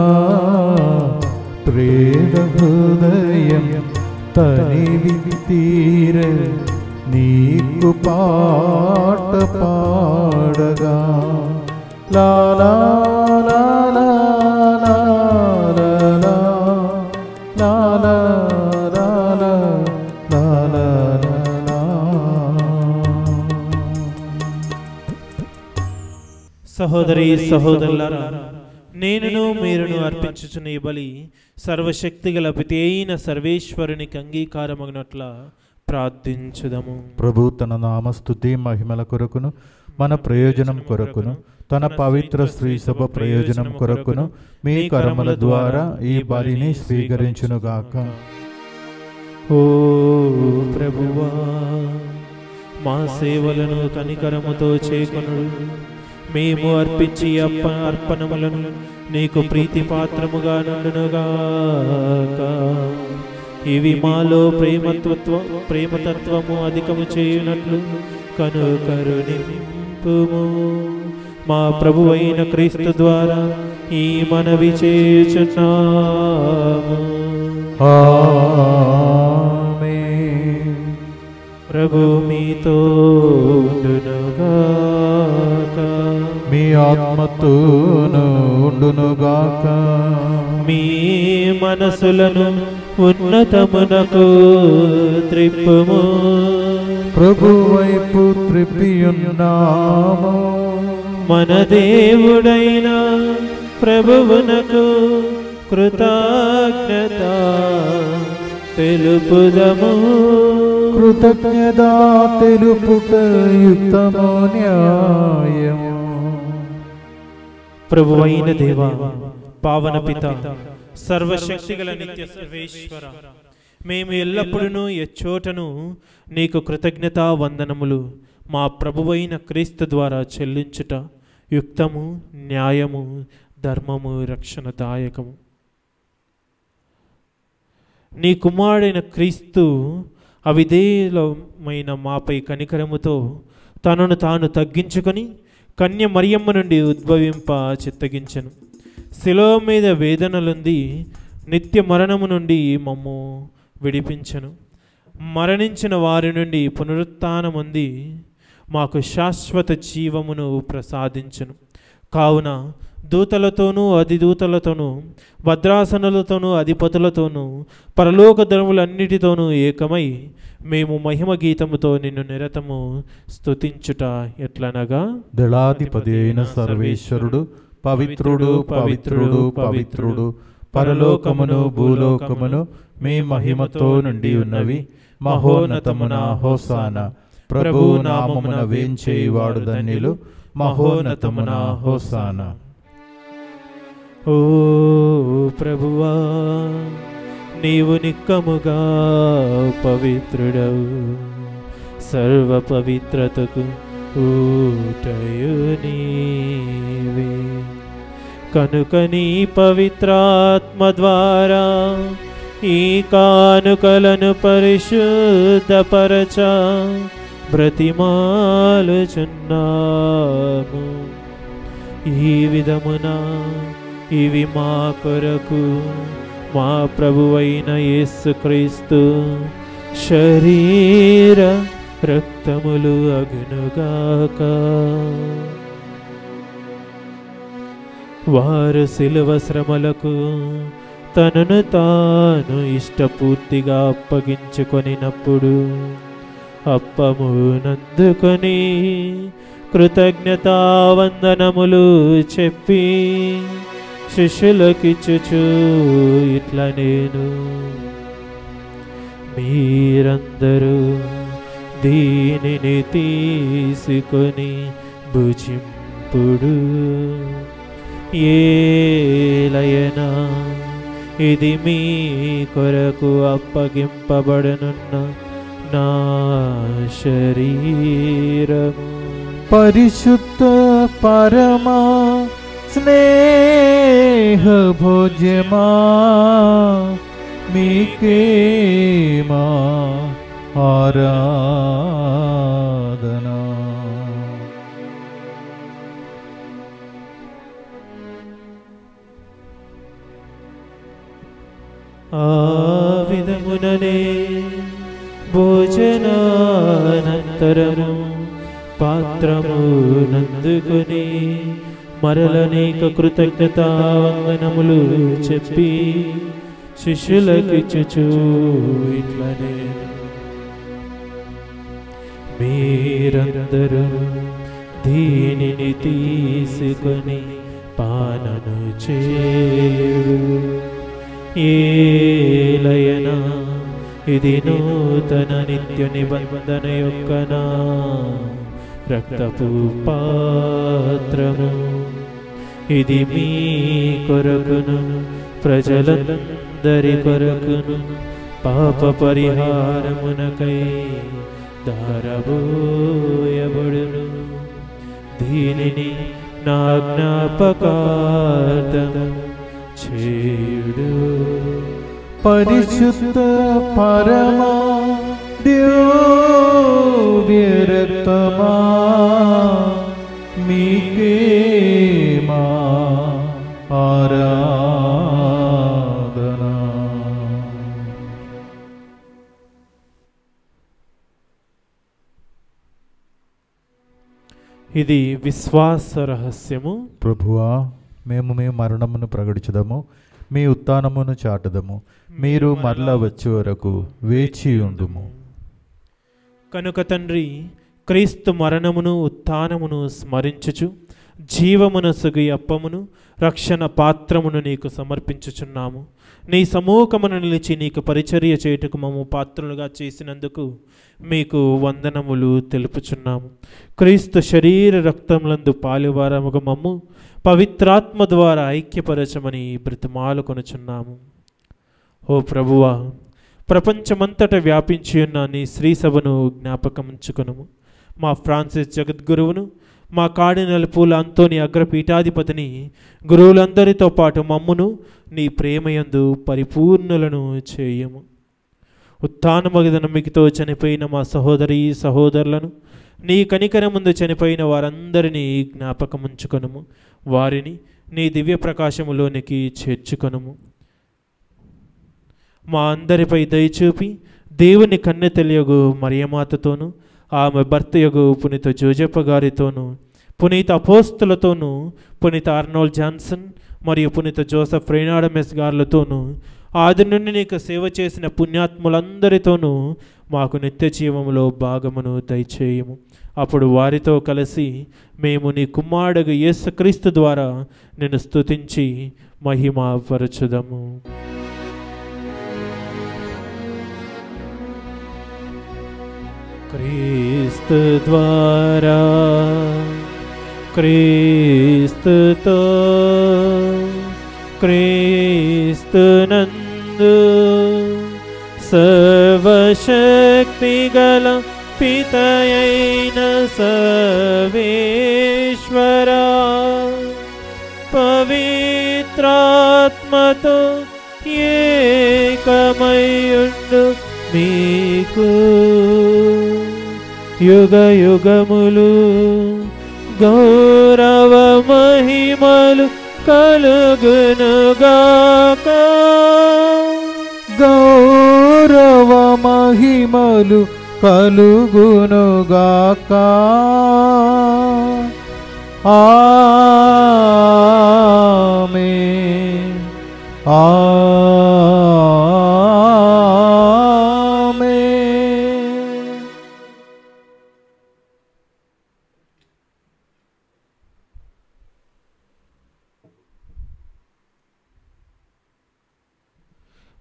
ప్రేమ హృదయం తనివి తీర నీకు పాట పాడగా. లా లా లా లా లా లా లా లా లా లా లా లా లా లా. సహోదరి సహోదరులారా, నేనును మీరును అర్పించుచున్న ఈ బలి సర్వశక్తి గల పితి అయిన సర్వేశ్వరునికి అంగీకారమగినట్ల ప్రార్థించుదము. ప్రభు తన నామస్తుతి మహిమల కొరకును మన ప్రయోజనం కొరకును తన పవిత్ర స్త్రీ సభ ప్రయోజనం కొరకును మీ కర్మల ద్వారా ఈ బలిని స్వీకరించునుగాక. ఓ ప్రభువా, మా సేవలను కనికరముతో చేకొనుడు. మేము అర్పించి అర్పణములను నీకు ప్రీతి పాత్రముగా నుండునుగాక. ఇవి మాలో ప్రేమతత్వము అధికము చేయునట్లు కరుణింపుము. మా ప్రభువైన క్రీస్తు ద్వారా ఈ మనవి చేయుచున్నాము. ఆమేన్. ప్రభు మీతో ఉండునుగాక. మీ ఆత్మతోను ఉండునుగాక. మీ మనసులను ఉన్నతమునకు త్రిప్పుము. ప్రభు వైపు త్రిప్పియున్నాము. మన దేవుడైన ప్రభువునకు కృతజ్ఞత తెలుపుదము. కృతజ్ఞత తెలుపుట యుక్తము న్యాయము. ప్రభువైన దేవా, పావన పిత, సర్వశక్తిగల నిత్య సర్వేశ్వర, మేము ఎల్లప్పుడూ ఎచ్చోటను నీకు కృతజ్ఞతా వందనములు మా ప్రభువైన క్రీస్తు ద్వారా చెల్లించుట యుక్తము, న్యాయము, ధర్మము, రక్షణదాయకము. నీ కుమారుడైన క్రీస్తు అవిధేయులమైన మాపై కనికరముతో తనను తాను తగ్గించుకొని కన్య మరియమ్మ నుండి ఉద్భవింప చిత్తగించెను. శిలువ మీద వేదనలుంది నిత్య మరణము నుండి మమ్ము విడిపించెను. మరణించిన వారి నుండి పునరుత్థానముంది మాకు శాశ్వత జీవమును ప్రసాదించెను. కావున దూతలతోనూ అధిదూతలతోనూ భద్రాసనులతోనూ అధిపతులతోనూ పరలోక ధర్ములన్నిటితోనూ ఏకమై మేము మహిమ గీతముతో నిన్ను నిరతము స్తుతించుట ఎట్లనగా, దళాధిపతి అయిన సర్వేశ్వరుడు పవిత్రుడు పవిత్రుడు పవిత్రుడు, పరలోకమును భూలోకమును మీ మహిమతో నుండి ఉన్నవి. మహోన్నతమున హోసానా. ప్రభు నామమున వేంచేయువాడు ధన్యులు. మహోన్నతమున హోసానా. ఓ ప్రభువా, నీవు నిక్కముగా పవిత్రుడవు. సర్వ పవిత్రతకు ఊటయు నీవే. కనుక నీ పవిత్రాత్మ ద్వారా ఈ కానుకలను పరిశుద్ధపరచ బ్రతిమాలుచున్నాము. ఈ విధమున ఇవి మా కొరకు మా ప్రభువైన యేసుక్రీస్తు శరీర రక్తములు అగునుగాక. వారు శిలువ శ్రమలకు తనను తాను ఇష్టపూర్తిగా అప్పగించుకొనినప్పుడు అప్పమునందుకొని కృతజ్ఞతావందనములు చెప్పి శిష్యులకిచ్చుచు ఇట్లా నేను, మీరందరూ దీనిని తీసుకొని భుజింపుడు. ఏలయనా ఇది మీ కొరకు అప్పగింపబడనున్న నా శరీరము. పరిశుద్ధ పరమా స్నేహ భోజ్యమా మీకే మా ఆరాధనా. ఆ విధముననే భోజనానంతరము పాత్రము నందుకొని మరలనేక కృతజ్ఞతావందనములు చెప్పి శిష్యులకిచ్చుచు ఇట్లా నేను, మీరందరూ దీనిని తీసుకొని పానను చేయుడు. ఏలయనా ఇది నూతన నిత్య నిబంధన యొక్క నా రక్తపు పాత్రము. ఇది మీ కొరకును ప్రజలందరి కొరకును పాప పరిహారమునకై దారబోయబడును. దీనిని నా జ్ఞాపకార్థము చేయుడు. పరిశుద్ధ పరమా దివ్య రక్తమా మీకే మా ఆరాధన. ఇది విశ్వాస రహస్యము. ప్రభువా, మేము మీ మరణమును ప్రకటించదము, మీ ఉత్థానమును చాటదము. మీరు మరలా వచ్చే వరకు వేచి ఉండుము. కనుక తండ్రి, క్రీస్తు మరణమును ఉత్థానమును స్మరించుచు జీవమునసుగు అప్పమును రక్షణ పాత్రమును నీకు సమర్పించుచున్నాము. నీ సమూహమును నిలిచి నీకు పరిచర్య చేయుటకు మమ్ము పాత్రులుగా చేసినందుకు మీకు వందనములు తెలుపుచున్నాము. క్రీస్తు శరీర రక్తములందు పాలువారముగా మమ్ము పవిత్రాత్మ ద్వారా ఐక్యపరచమని బ్రతిమాలు కొనుచున్నాము. ఓ ప్రభువా, ప్రపంచమంతట వ్యాపించి ఉన్న నీ శ్రీ సభను జ్ఞాపకముంచుకొనుము. మా ఫ్రాన్సిస్ జగద్గురువును, మా కార్డినల్ పూల అంతోని అగ్రపీఠాధిపతిని, గురువులందరితో పాటు మమ్మును నీ ప్రేమయందు పరిపూర్ణులను చేయము. ఉత్థానమగద నమ్మికతో చనిపోయిన మా సహోదరీ సహోదరులను, నీ కనికరముందు చనిపోయిన వారందరినీ జ్ఞాపకముంచుకొనుము. వారిని నీ దివ్య ప్రకాశములోనికి చేర్చుకొనుము. మా అందరిపై దయచూపి దేవుని కన్నె తెలియగు మరియమాతతోనూ, ఆమె భర్త యొగు పునీత జోజప్ప గారితోనూ, పునీత అపోస్తులతోనూ, పునీత ఆర్నోల్డ్ జాన్సన్ మరియు పునీత జోసెఫ్ రేనాడమెస్ గారులతోనూ, ఆది నుండి నీకు సేవ చేసిన పుణ్యాత్ములందరితోనూ మాకు నిత్య జీవములో భాగమును దయచేయము. అప్పుడు వారితో కలిసి మేము నీ కుమారుడు యేసుక్రీస్తు ద్వారా నిన్ను స్తుతించి మహిమపరచుదము. క్రీస్తు ద్వారా, క్రీస్తుతో, క్రీస్తునందు సర్వశక్తిగల పితయైన సర్వేశ్వరా, పవిత్రాత్మతో ఏకమయుండు మీకు యుగ యుగములు గౌరవ మహిమలు కలుగునుగాక. గౌరవ మహిమలు కలుగునుగాక. ఆమేన్. ఆమేన్.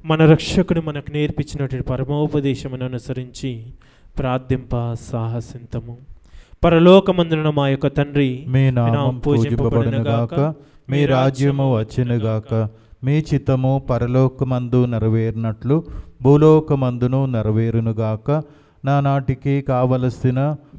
మన రక్షకుడు మనకు నేర్పించినటువంటి పరమోపదేశమును అనుసరించి ప్రార్థింప సాహసింతము. పరలోకమందున మా యొక్క తండ్రి, మీ నామం పూజింపబడునుగాక, మీ రాజ్యము వచ్చునుగాక, మీ చిత్తము పరలోకమందు నెరవేరినట్లు భూలోకమందును నెరవేరునుగాక. నానాటికి కావలసిన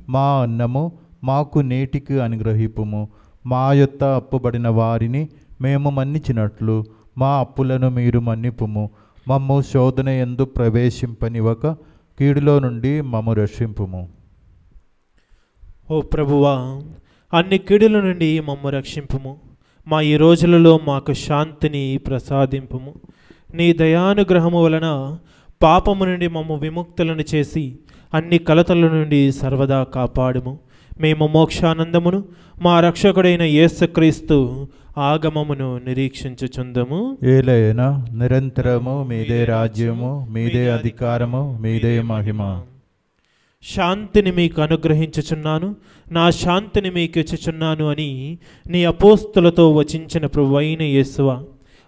మా అన్నము మాకు నేటికి అనుగ్రహింపుము. మా యొద్ద అప్పుబడిన వారిని మేము మన్నించినట్లు మా అప్పులను మీరు మన్నిపుము. మమ్ము శోధన యందు ప్రవేశింపనివ్వక కీడులో నుండి మమ్ము రక్షింపుము. ఓ ప్రభువా, అన్ని కీడుల నుండి మమ్ము రక్షింపుము. మా ఈ రోజులలో మాకు శాంతిని ప్రసాదింపుము. నీ దయానుగ్రహము వలన పాపము నుండి మమ్ము విముక్తులను చేసి అన్ని కలతల నుండి సర్వదా కాపాడుము. మేము మోక్షానందమును మా రక్షకుడైన యేసుక్రీస్తు ఆగమమును నిరీక్షించుచుందము. ఏలైనా నిరంతరము మీదే రాజ్యము, మీదే అధికారము, మీదే మహిమ. శాంతిని మీకు అనుగ్రహించుచున్నాను, నా శాంతిని మీకు ఇచ్చుచున్నాను అని నీ అపోస్తులతో వచించిన ప్రభువైన యేసువా,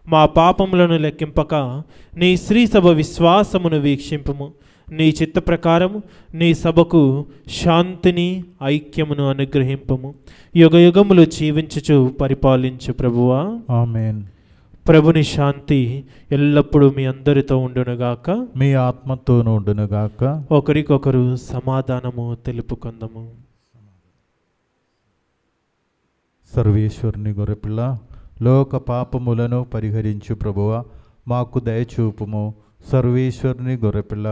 మా పాపములను లెక్కింపక నీ శ్రీ సభ విశ్వాసమును వీక్షింపుము. నీ చిత్త ప్రకారము నీ సభకు శాంతిని ఐక్యమును అనుగ్రహింపము. యుగ యుగములు జీవించుచు పరిపాలించు ప్రభువా. ఆమేన్. ప్రభుని శాంతి ఎల్లప్పుడూ మీ అందరితో ఉండునుగాక, మీ ఆత్మతోనూ ఉండునుగాక. ఒకరికొకరు సమాధానము తెలుపుకుందము. సర్వేశ్వరుని గొర్రెపిల్ల, లోక పాపములను పరిహరించు ప్రభువా, మాకు దయచూపుము. సర్వేశ్వరుని గొర్రెపిల్ల,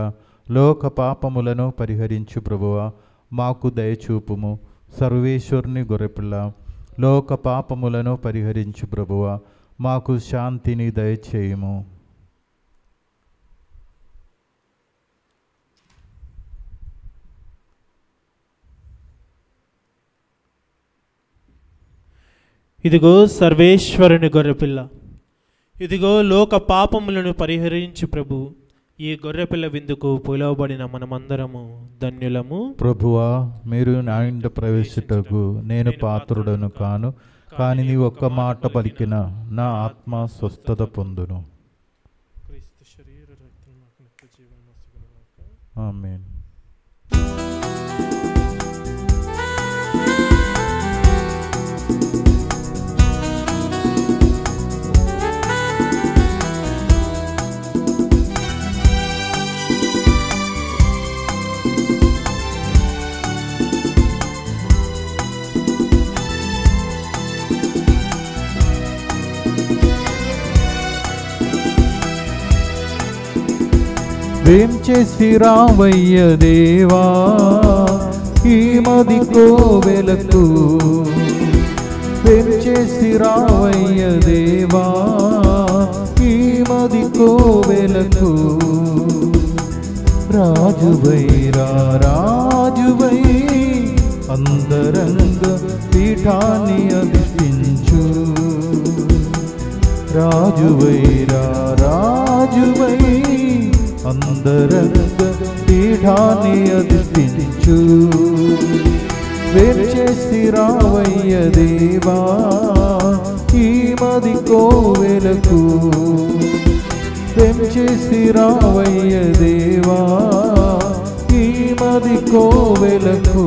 లోక పాపములను పరిహరించు ప్రభువా, మాకు దయచూపుము. సర్వేశ్వరుని గొర్రెపిల్ల, లోక పాపములను పరిహరించు ప్రభువా, మాకు శాంతిని దయచేయుము. ఇదిగో సర్వేశ్వరుని గొర్రెపిల్ల, ఇదిగో లోక పాపములను పరిహరించు ప్రభు. ఈ గొర్రెపిల్ల విందుకు పిలువబడిన మనమందరము ధన్యులము. ప్రభువా, మీరు నా ఇంట ప్రవేశించుటకు నేను పాత్రుడను కాను, కానీ నీ ఒక్క మాట పలికిన నా ఆత్మ స్వస్థత పొందును. ఆమేన్. వేం చేసి రావయ్య దేవా ఈ మది కోవెలకు, వేం చేసి రావయ్య దేవా ఈ మది కోవెలకు. రాజువై రాజువై అందరంగ పీఠాన్ని అధిష్ఠించు. రాజువై రాజువై అందరంగ పీఠాన్ని అధిష్ఠించు. వేం చేసి రావయ్య దేవా ఈ మది కోవెలకు, వేం చేసి రావయ్య దేవా ఈ మది కోవెలకు.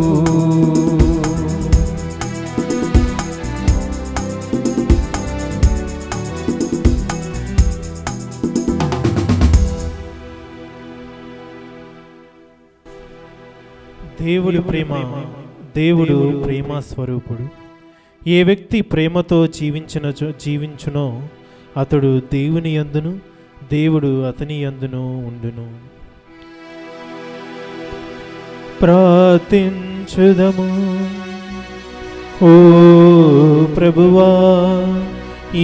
దేవుడు ప్రేమ స్వరూపుడు. ఏ వ్యక్తి ప్రేమతో జీవించునో అతడు దేవుని యందును, దేవుడు అతని యందును ఉండును. ప్రార్థించుదము. ఓ ప్రభువా,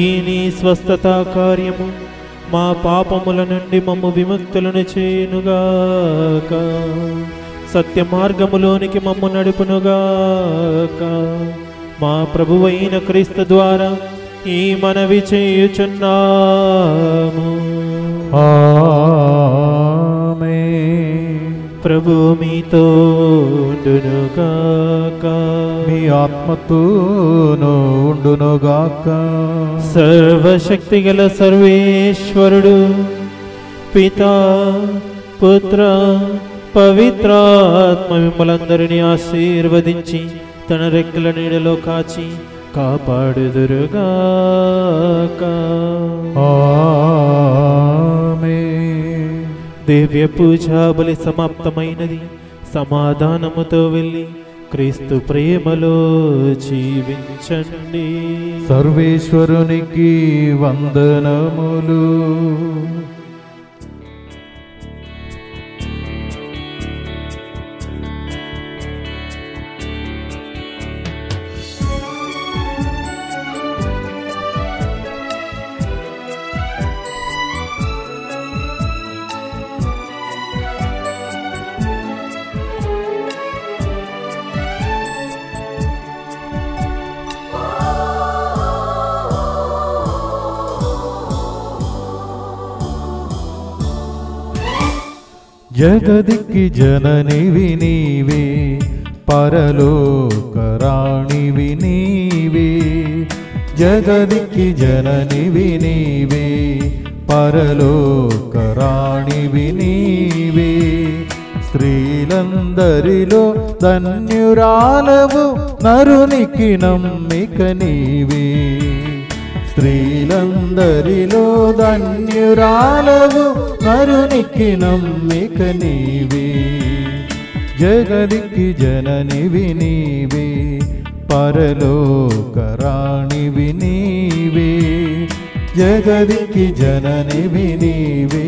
ఈ నీ స్వస్థత కార్యము మా పాపముల నుండి మమ్ము విముక్తులను చేయునుగాక. సత్య మార్గములోనికి మమ్ము నడుపునుగాక. మా ప్రభువైన క్రీస్తు ద్వారా ఈ మనవి చేయుచున్నాము. ఆమేన్. ప్రభు మీతో ఉండునుగాక, మీ ఆత్మతోనూ ఉండునుగాక. సర్వశక్తి గల సర్వేశ్వరుడు పితా పుత్ర పవిత్రాత్మ మిమ్మలందరినీ ఆశీర్వదించి తన రెక్కల నీడలో కాచి కాపాడుదురుగాక. ఆమేన్. దివ్య పూజా బలి సమాప్తమైనది. సమాధానముతో వెళ్ళి క్రీస్తు ప్రేమలో జీవించండి. సర్వేశ్వరునికి వందనములు. జగదికి జననివి నీవే, పరలోకరాణివి నీవే. జగదికి జననివి నీవే, పరలోకరాణివి నీవే. స్త్రీలందరిలో ధన్యురాలవు, నరునికి నమ్మిక నీవే. స్త్రీలందరిలో ధన్యురాలవు, నరునికి నమ్మిక నీవే. జగదికి జననివి నీవే, పరలోకరాణివి నీవే. జగదికి జననివి నీవే.